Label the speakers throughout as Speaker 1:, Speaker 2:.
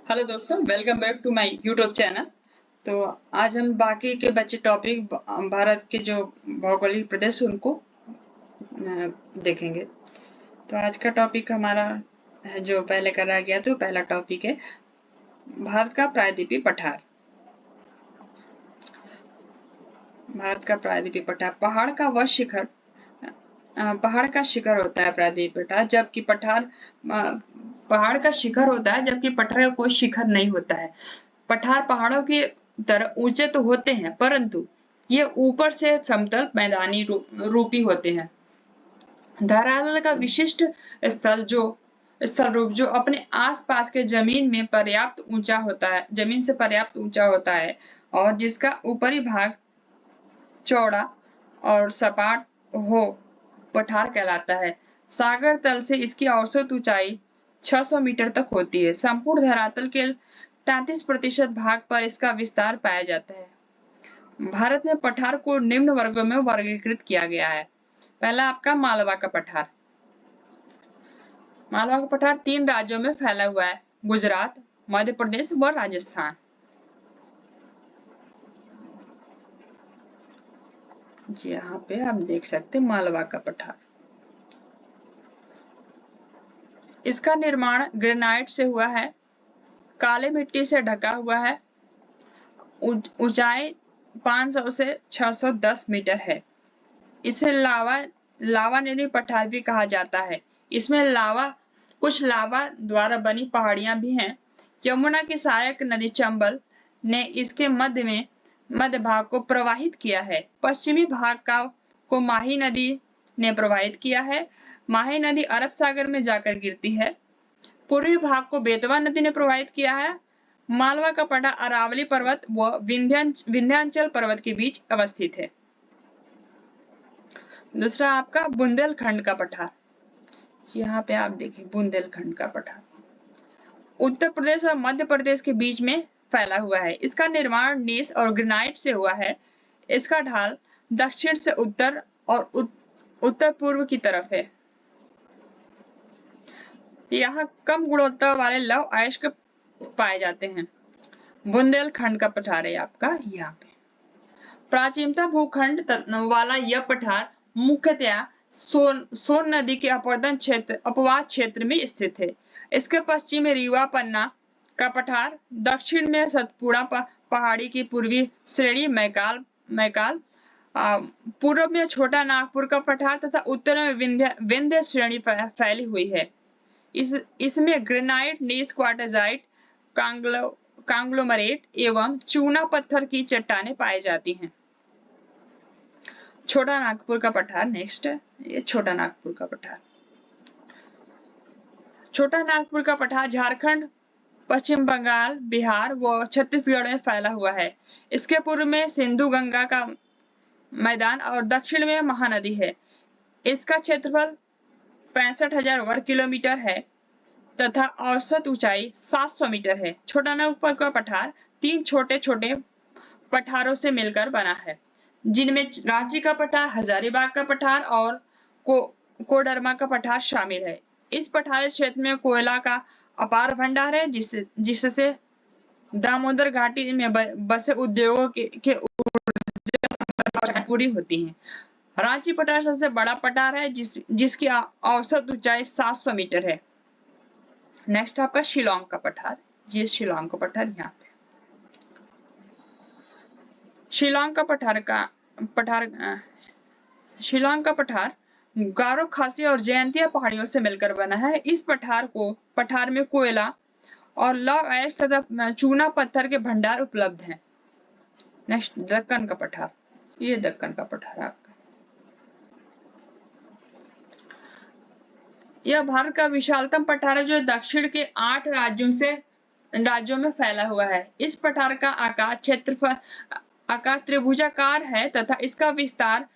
Speaker 1: Hello दोस्तों, welcome back to my YouTube channel. तो आज हम बाकी के बचे टॉपिक भारत के जो भौगोलिक प्रदेश उनको देखेंगे। तो आज का टॉपिक हमारा है जो पहले करा गया, तो पहला टॉपिक है भारत का प्रायद्वीपीय पठार। भारत का प्रायद्वीपीय पठार पहाड़ का वह शिखर पहाड़ का शिखर होता है प्रायद्वीपीय पठार, जबकि पहाड़ का शिखर होता है, जबकि पठार का कोई शिखर नहीं होता है। पठार पहाड़ों की तरह ऊंचे तो होते हैं, परंतु ये ऊपर से समतल मैदानी रूपी होते हैं। धरातल का विशिष्ट स्थल रूप जो अपने आसपास के जमीन से पर्याप्त ऊंचा होता है और जिसका ऊपरी भाग चौड़ा और सपाट हो, पठार कहलाता है। सागर तल से इसकी औसत ऊंचाई 600 मीटर तक होती है। संपूर्ण धरातल के 33% भाग पर इसका विस्तार पाया जाता है। भारत में पठार को निम्न वर्गों में वर्गीकृत किया गया है। पहला आपका मालवा का पठार। मालवा का पठार 3 राज्यों में फैला हुआ है, गुजरात, मध्य प्रदेश व राजस्थान। जी यहाँ पे आप देख सकते हैं मालवा का पठार। इसका निर्माण ग्रेनाइट से हुआ है, काले मिट्टी से ढका हुआ है, ऊंचाई 500 से 610 मीटर है। इसे लावानिरी पठार भी कहा जाता है। इसमें कुछ लावा द्वारा बनी पहाड़ियां भी हैं। यमुना की सहायक नदी चंबल ने इसके मध्य भाग को प्रवाहित किया है। पश्चिमी भाग को माही नदी ने प्रवाहित किया है। माही नदी अरब सागर में जाकर गिरती है। पूर्वी भाग को बेतवा नदी ने प्रवाहित किया है। मालवा का पठार अरावली पर्वत व विंध्याचल पर्वत के बीच अवस्थित है। दूसरा आपका बुंदेलखंड का पठार। यहाँ पे आप देखिए बुंदेलखंड का पठार उत्तर प्रदेश और मध्य प्रदेश के बीच में फैला हुआ है। इसका निर्माण नीस और ग्रेनाइट से हुआ है। इसका ढाल दक्षिण से उत्तर और उत्तर पूर्व की तरफ है। यहाँ कम गुणवत्ता वाले लौह अयस्क पाए जाते हैं। बुंदेलखंड का पठार है आपका यहाँ पे। प्राचीनता भूखंड वाला यह पठार मुख्यतया सोन नदी के अपवाद क्षेत्र में स्थित है। इसके पश्चिम में रीवा पन्ना का पठार, दक्षिण में सतपुड़ा पहाड़ी की पूर्वी श्रेणी मैकाल, पूर्व में छोटा नागपुर का पठार तथा उत्तर में विंध्य श्रेणी फैली हुई है। इसमें ग्रेनाइट, नीस क्वार्टजाइट, कांग्लोमरेट एवं चूना पत्थर की चट्टानें पाई जाती हैं। छोटा नागपुर का पठार नेक्स्ट है। ये छोटा नागपुर का पठार। छोटा नागपुर का पठार झारखंड, पश्चिम बंगाल, बिहार व छत्तीसगढ़ में फैला हुआ है। इसके पूर्व में सिंधु गंगा का मैदान और दक्षिण में महानदी है। इसका क्षेत्रफल 65,000 वर्ग किलोमीटर है तथा औसत ऊंचाई 700 मीटर है। छोटा नागपुर का पठार 3 छोटे छोटे पठारों से मिलकर बना है, जिनमें रांची का पठार, हजारीबाग का पठार और कोडरमा का पठार शामिल है। इस पठार क्षेत्र में कोयला का अपार भंडार है, जिससे दामोदर घाटी में बसे उद्योगों के ऊर्जा पूरी होती है। रांची पठार सबसे बड़ा पठार है, जिसकी औसत ऊंचाई 700 मीटर है। नेक्स्ट आपका शिलोंग का पठार। ये शिलोंग का पठार यहाँ पे। शिलोंग का पठार गारो, खासी और जयंतिया पहाड़ियों से मिलकर बना है। इस पठार में कोयला और लौह अयस्क तथा चूना पत्थर के भंडार उपलब्ध हैं। नेक्स्ट दक्कन का पठार। ये दक्कन का पठार आपका। यह भारत का विशालतम पठार है, जो दक्षिण के 8 राज्यों में फैला हुआ है। इस पठार का आकार त्रिभुजाकार है तथा इसका विस्तार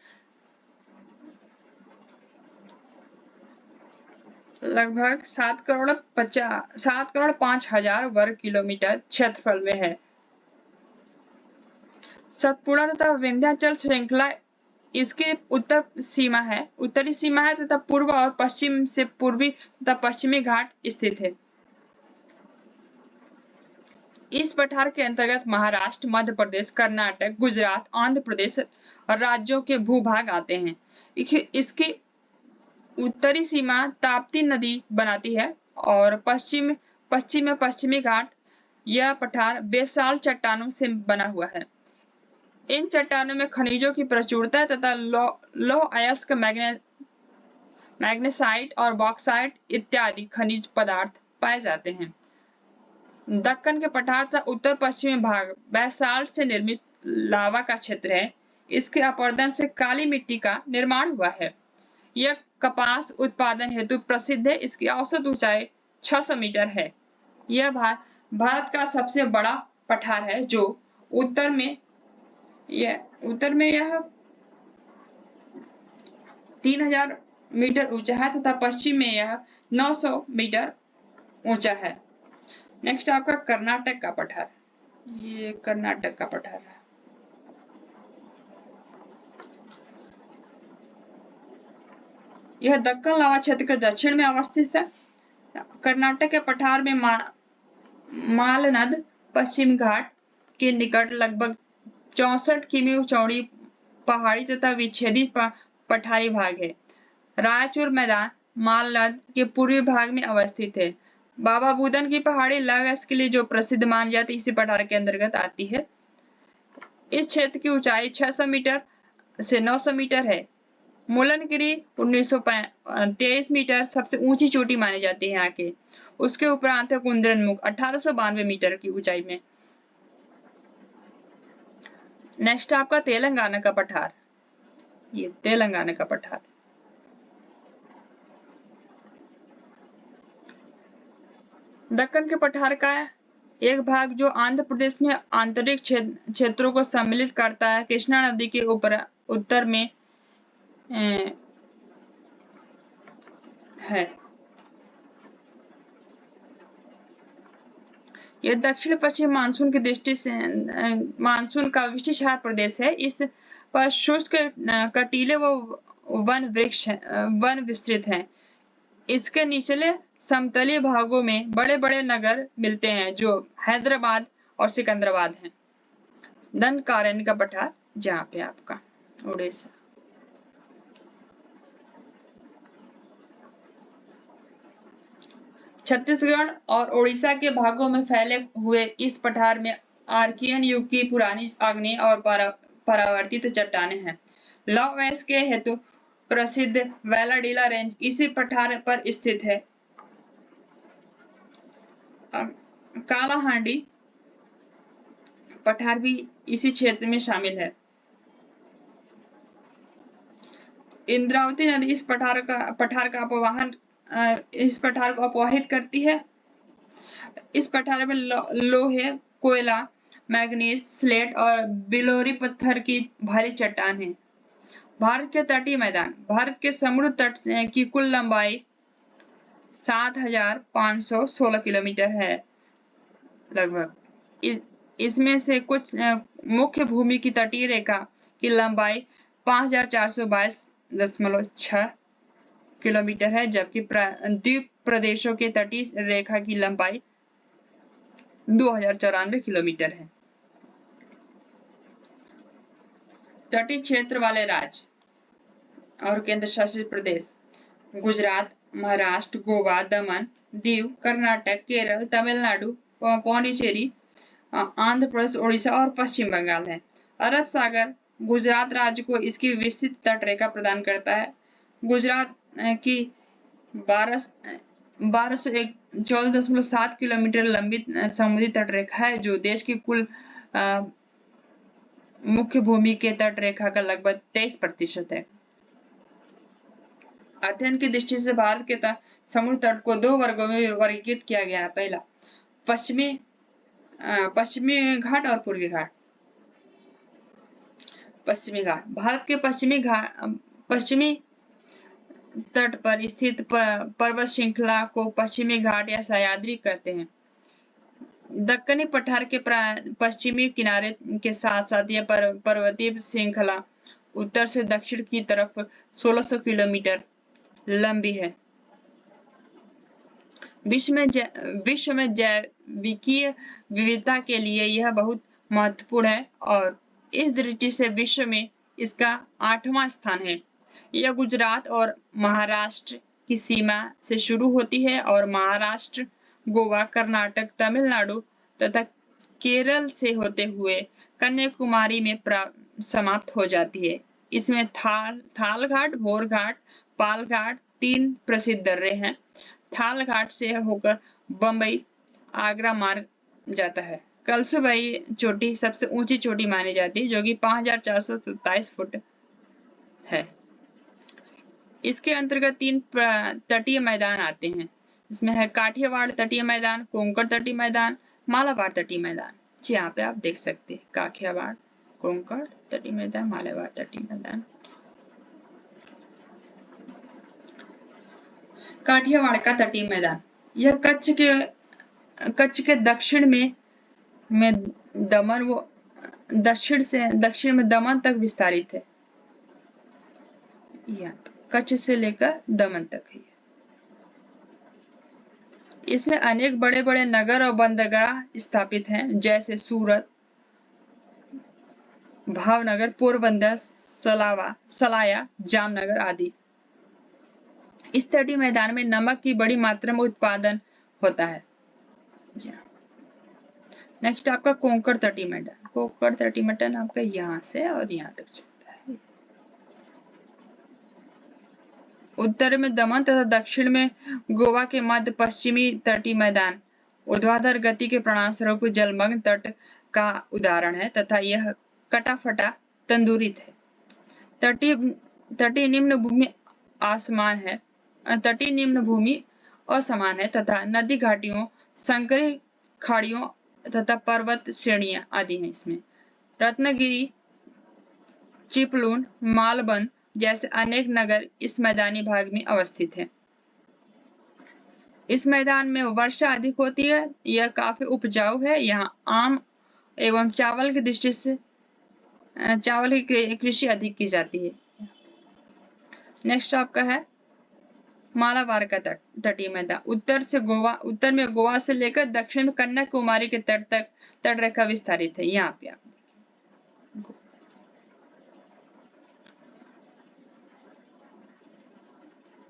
Speaker 1: लगभग 7,05,000 वर्ग किलोमीटर क्षेत्रफल में है। सतपुड़ा तथा विंध्याचल श्रृंखला इसकी उत्तरी सीमा है तथा पूर्व और पश्चिम से पूर्वी तथा पश्चिमी घाट स्थित है। इस पठार के अंतर्गत महाराष्ट्र, मध्य प्रदेश, कर्नाटक, गुजरात, आंध्र प्रदेश और राज्यों के भूभाग आते हैं। इसकी उत्तरी सीमा ताप्ती नदी बनाती है और पश्चिम में पश्चिमी घाट। यह पठार बेसाल्ट चट्टानों से बना हुआ है। इन चट्टानों में खनिजों की प्रचुरता तथा लौह अयस्क, मैग्नेसाइट और बॉक्साइट इत्यादि खनिज पदार्थ पाए जाते हैं। दक्कन के पठार का उत्तर पश्चिमी भाग बेसाल्ट से निर्मित लावा का क्षेत्र है। इसके अपरदन से काली मिट्टी का निर्माण हुआ है। यह कपास उत्पादन हेतु प्रसिद्ध है। इसकी औसत ऊंचाई 600 मीटर है। यह भारत का सबसे बड़ा पठार है जो उत्तर में यह 3000 मीटर ऊंचा है तथा पश्चिम में यह 900 मीटर ऊंचा है। नेक्स्ट आपका कर्नाटक का पठार। ये कर्नाटक का पठार है। यह दक्कन लावा क्षेत्र के दक्षिण में अवस्थित है। कर्नाटक के पठार में मालनद पश्चिम घाट के निकट लगभग 64 किमी चौड़ी पहाड़ी तथा विच्छेदित पठारी भाग है। रायचूर मैदान मालनद के पूर्वी भाग में अवस्थित है। बाबा बुदन की पहाड़ी लव अयस्क के लिए जो प्रसिद्ध मानी जाती है, इसी पठार के अंतर्गत आती है। इस क्षेत्र की ऊंचाई 600 मीटर से 900 मीटर है। मुलनगिरी 1923 मीटर सबसे ऊंची चोटी मानी जाती है यहाँ के। उसके उपरांत है कुंद्रनमुख 1892 मीटर की ऊंचाई में। नेक्स्ट आपका तेलंगाना का पठार। ये तेलंगाना का पठार। दक्कन के पठार का एक भाग जो आंध्र प्रदेश में आंतरिक क्षेत्रों को सम्मिलित करता है, कृष्णा नदी के उत्तर में है। यह दक्षिण पश्चिम मानसून की दृष्टि से मानसून का विशिष्ट प्रदेश है। इस पर शुष्क कटीले व वन विस्तृत हैं। इसके निचले समतलीय भागों में बड़े बड़े नगर मिलते हैं जो हैदराबाद और सिकंदराबाद हैं। दंडकारण्य का पठार जहाँ पे आपका उड़ीसा। छत्तीसगढ़ और ओडिशा के भागों में फैले हुए इस पठार में आर्कियन युग की पुरानी आग्नेय और परावर्तित चट्टानें हैं। लौह अयस्क के हेतु प्रसिद्ध वेलाडीला रेंज इसी पठार पर स्थित है। कालाहांडी पठार भी इसी क्षेत्र में शामिल है। इंद्रावती नदी इस पठार को अपवाहित करती है। इस पठार में लोहे, कोयला, मैग्नीज, स्लेट और बिलोरी पत्थर की भारी चट्टान है। भारत के तटीय मैदान। भारत के समुद्र तट की कुल लंबाई 7516 किलोमीटर है लगभग। इसमें से कुछ मुख्य भूमि की तटीय रेखा की लंबाई 5422.6 किलोमीटर है, जबकि द्वीप प्रदेशों के तटीय रेखा की लंबाई 2094 किलोमीटर है। तटीय क्षेत्र वाले राज्य और केंद्र शासित प्रदेश: गुजरात, महाराष्ट्र, गोवा, दमन, दीव, कर्नाटक, केरल, तमिलनाडु, पौंडीचेरी, आंध्र प्रदेश, ओडिशा और पश्चिम बंगाल है। अरब सागर गुजरात राज्य को इसकी विस्तृत तटरेखा प्रदान करता है। गुजरात की 1214.7 किलोमीटर लंबी समुद्री तटरेखा है, जो देश की कुल मुख्य भूमि के तटरेखा का लगभग 23% है। अध्ययन की दृष्टि से भारत के समुद्र तट को 2 वर्गों में वर्गीकृत किया गया है। पहला, पश्चिमी घाट और पूर्वी घाट। पश्चिमी घाट भारत के पश्चिमी तट पर स्थित पर्वत श्रृंखला को पश्चिमी घाट या सह्याद्री कहते हैं। दक्कनी पठार के पश्चिमी किनारे के साथ साथ यह पर्वतीय श्रृंखला उत्तर से दक्षिण की तरफ 1600 किलोमीटर लंबी है। विश्व में जैविकीय विविधता के लिए यह बहुत महत्वपूर्ण है और इस दृष्टि से विश्व में इसका 8वां स्थान है। यह गुजरात और महाराष्ट्र की सीमा से शुरू होती है और महाराष्ट्र, गोवा, कर्नाटक, तमिलनाडु तथा केरल से होते हुए कन्याकुमारी में समाप्त हो जाती है। इसमें थाल घाट, भोर घाट, पाल घाट 3 प्रसिद्ध दर्रे हैं। थाल घाट से होकर बम्बई, आगरा मार्ग जाता है। कलसुबाई चोटी सबसे ऊंची चोटी मानी जाती है, जो कि 5427 फुट है। इसके अंतर्गत 3 तटीय मैदान आते हैं। इसमें है काठियावाड़ तटीय मैदान, कोंकण तटीय मैदान, मालाबार तटीय मैदान। यहाँ पे आप देख सकते हैं काठियावाड़, कोंकण तटीय मैदान, मालाबार तटीय मैदान। काठियावाड़ का तटीय मैदान यह कच्छ के दक्षिण में दमन व दक्षिण में दमन तक विस्तारित है। कच्छ से लेकर दमन तक है। इसमें अनेक बड़े बड़े नगर और बंदरगाह स्थापित हैं, जैसे सूरत, भावनगर, पोरबंदर, सलाया, जामनगर आदि। इस तटीय मैदान में नमक की बड़ी मात्रा में उत्पादन होता है। नेक्स्ट आपका कोंकण तटीय मैदान। कोंकण तटीय मैदान आपका यहाँ से और यहाँ तक चलता है। उत्तर में दमन तथा दक्षिण में गोवा के मध्य पश्चिमी तटीय मैदान ऊर्ध्वाधर गति के परिणामस्वरूप जलमग्न तट का उदाहरण है तथा यह कटाफटा तंदूरित है। तटीय निम्न भूमि असमान है तथा नदी घाटियों, संकरी खाड़ियों तथा पर्वत श्रेणियां आदि हैं। इसमें रत्नगिरी, चिपलून, मालबन जैसे अनेक नगर इस मैदानी भाग में अवस्थित हैं। इस मैदान में वर्षा अधिक होती है। यह काफी उपजाऊ है। यहाँ आम एवं चावल की दृष्टि से चावल की कृषि अधिक की जाती है। नेक्स्ट आपका है मालाबार का तटीय मैदान। उत्तर में गोवा से लेकर दक्षिण में कन्याकुमारी के तट तक तटरेखा विस्तारित है। यहाँ पे आप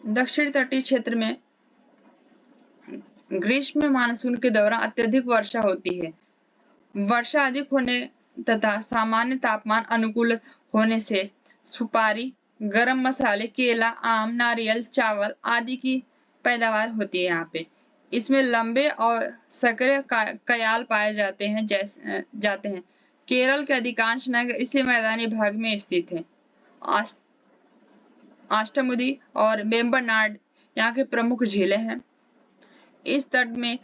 Speaker 1: दक्षिण तटीय क्षेत्र में ग्रीष्म में मानसून के दौरान अत्यधिक वर्षा होती है। वर्षा अधिक होने तथा सामान्य तापमान अनुकूल होने से सुपारी, गरम मसाले, केला, आम, नारियल, चावल आदि की पैदावार होती है। यहाँ पे इसमें लंबे और सक्रिय कयाल पाए जाते हैं। केरल के अधिकांश नगर इसी मैदानी भाग में स्थित हैं। अष्टमुदी और वेम्बनाड यहाँ के प्रमुख झीलें हैं। इस तट में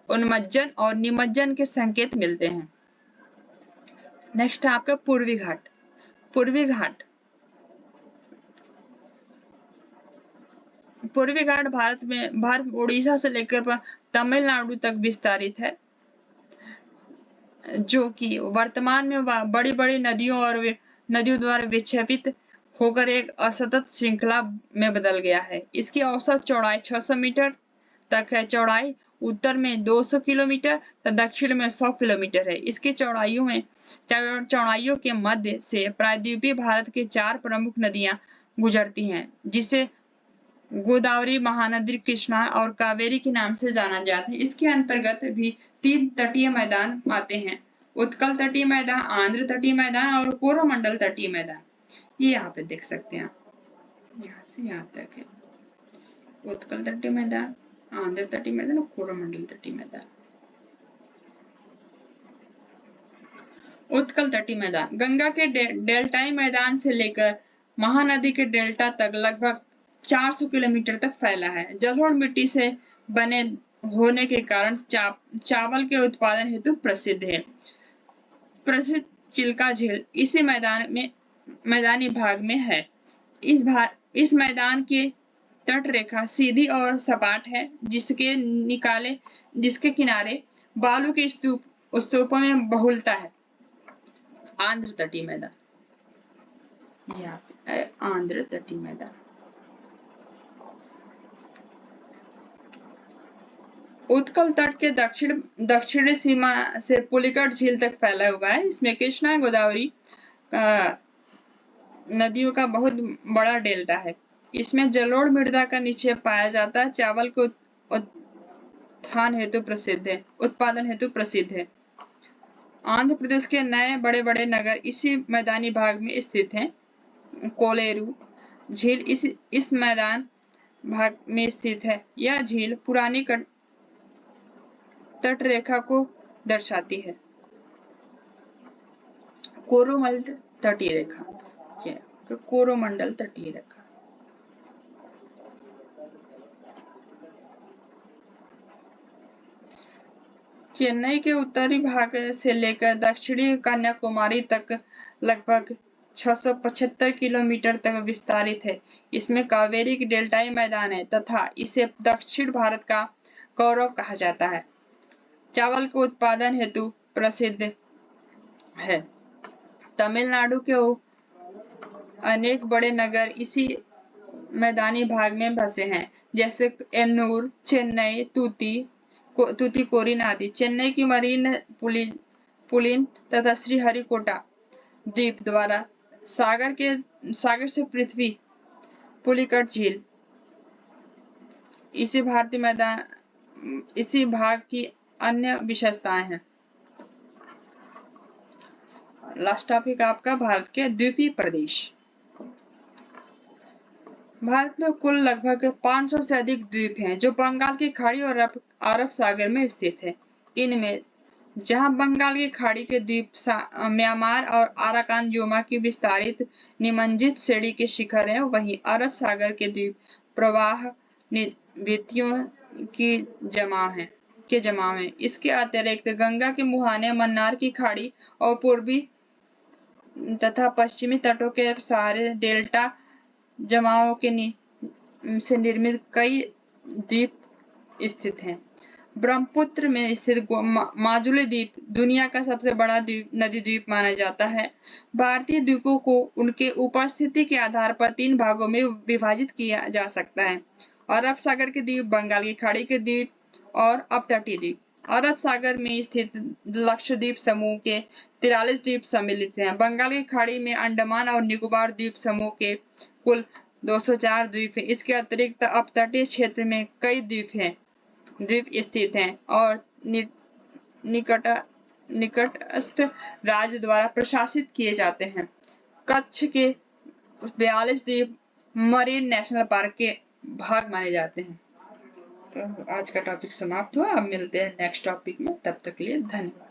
Speaker 1: उन्मज्जन और निमज्जन के संकेत मिलते हैं। नेक्स्ट है आपका पूर्वी घाट। भारत उड़ीसा से लेकर तमिलनाडु तक विस्तारित है, जो कि वर्तमान में बड़ी बड़ी नदियों द्वारा विक्षेपित होकर एक असतत श्रृंखला में बदल गया है। इसकी औसत चौड़ाई 600 मीटर तक है। चौड़ाई उत्तर में 200 किलोमीटर तथा दक्षिण में 100 किलोमीटर है। इसकी चौड़ाइयों के मध्य से प्रायद्वीपीय भारत के 4 प्रमुख नदियां गुजरती हैं, जिसे गोदावरी, महानदी, कृष्णा और कावेरी के नाम से जाना जाता है। इसके अंतर्गत भी 3 तटीय मैदान आते हैं: उत्कल तटीय मैदान, आंध्र तटीय मैदान और कोरोमंडल तटीय मैदान। ये यहाँ पे देख सकते हैं आप, यहाँ से यहाँ तक है उत्कल तटीय मैदान, आंध्र तटीय मैदान और कोरोमंडल तटीय मैदान। उत्कल तटीय मैदान गंगा के डेल्टाई मैदान से लेकर महानदी के डेल्टा तक लगभग 400 किलोमीटर तक फैला है। जलोढ़ मिट्टी से बने होने के कारण चावल के उत्पादन हेतु प्रसिद्ध है। प्रसिद्ध चिल्का झील इसी मैदानी भाग में है। इस मैदान की तट रेखा सीधी और सपाट है, जिसके किनारे बालू के स्तूपों में बहुलता है। आंध्र तटीय मैदान, आंध्र तटीय मैदान उत्कल तट के दक्षिणी सीमा से पुलिकट झील तक फैला हुआ है। इसमें कृष्णा गोदावरी नदियों का बहुत बड़ा डेल्टा है। इसमें जलोढ़ मृदा का निक्षेप पाया जाता है। चावल के उत्पादन हेतु प्रसिद्ध है। आंध्र प्रदेश के नए बड़े बड़े नगर इसी मैदानी भाग में स्थित हैं। कोलेरू झील इस मैदान भाग में स्थित है। यह झील पुरानी तट रेखा को दर्शाती है। कोरोमंडल तटीय रेखा, कोरोमंडल तटीय रेखा। चेन्नई के उत्तरी भाग से लेकर दक्षिणी कन्याकुमारी तक लगभग 675 किलोमीटर तक विस्तारित है। इसमें कावेरी की डेल्टाई मैदान है तथा इसे दक्षिण भारत का गौरव कहा जाता है। चावल के उत्पादन हेतु प्रसिद्ध है। तमिलनाडु के अनेक बड़े नगर इसी मैदानी भाग में बसे हैं, जैसे एन्नूर, चेन्नई, तूतीकोरिन आदि। चेन्नई की मरीन पुलिन तथा श्रीहरिकोटा द्वीप द्वारा सागर से पृथ्वी पुलिकट झील इसी भाग की अन्य विशेषताएं हैं। लास्ट टॉपिक आपका भारत के द्वीपीय प्रदेश। भारत में कुल लगभग 500 से अधिक द्वीप हैं, जो बंगाल की खाड़ी और अरब सागर में स्थित है। इनमें जहां बंगाल की खाड़ी के द्वीप म्यांमार और आराकान योमा की विस्तारित निमज्जित श्रेणी के शिखर हैं, वहीं अरब सागर के द्वीप प्रवाह भित्तियों की जमाव हैं। इसके अतिरिक्त गंगा के मुहाने, मन्नार की खाड़ी और पूर्वी तथा पश्चिमी तटों के सहारे डेल्टा जमाओं से निर्मित कई द्वीप स्थित हैं। ब्रह्मपुत्र में स्थित माजुली द्वीप दुनिया का सबसे बड़ा नदी द्वीप माना जाता है। भारतीय द्वीपों को उनके उपस्थिति के आधार पर 3 भागों में विभाजित किया जा सकता है: अरब सागर के द्वीप, बंगाल की खाड़ी के द्वीप और अपतटीय द्वीप। अरब सागर में स्थित लक्षद्वीप समूह के 43 द्वीप सम्मिलित हैं। बंगाल की खाड़ी में अंडमान और निकोबार द्वीप समूह के कुल 204 द्वीप हैं। इसके अतिरिक्त अपतटीय क्षेत्र में कई द्वीप स्थित हैं और निकटस्थ राज्य द्वारा प्रशासित किए जाते हैं। कच्छ के 42 द्वीप मरीन नेशनल पार्क के भाग माने जाते हैं। तो आज का टॉपिक समाप्त हुआ। अब मिलते हैं नेक्स्ट टॉपिक में, तब तक के लिए धन्यवाद।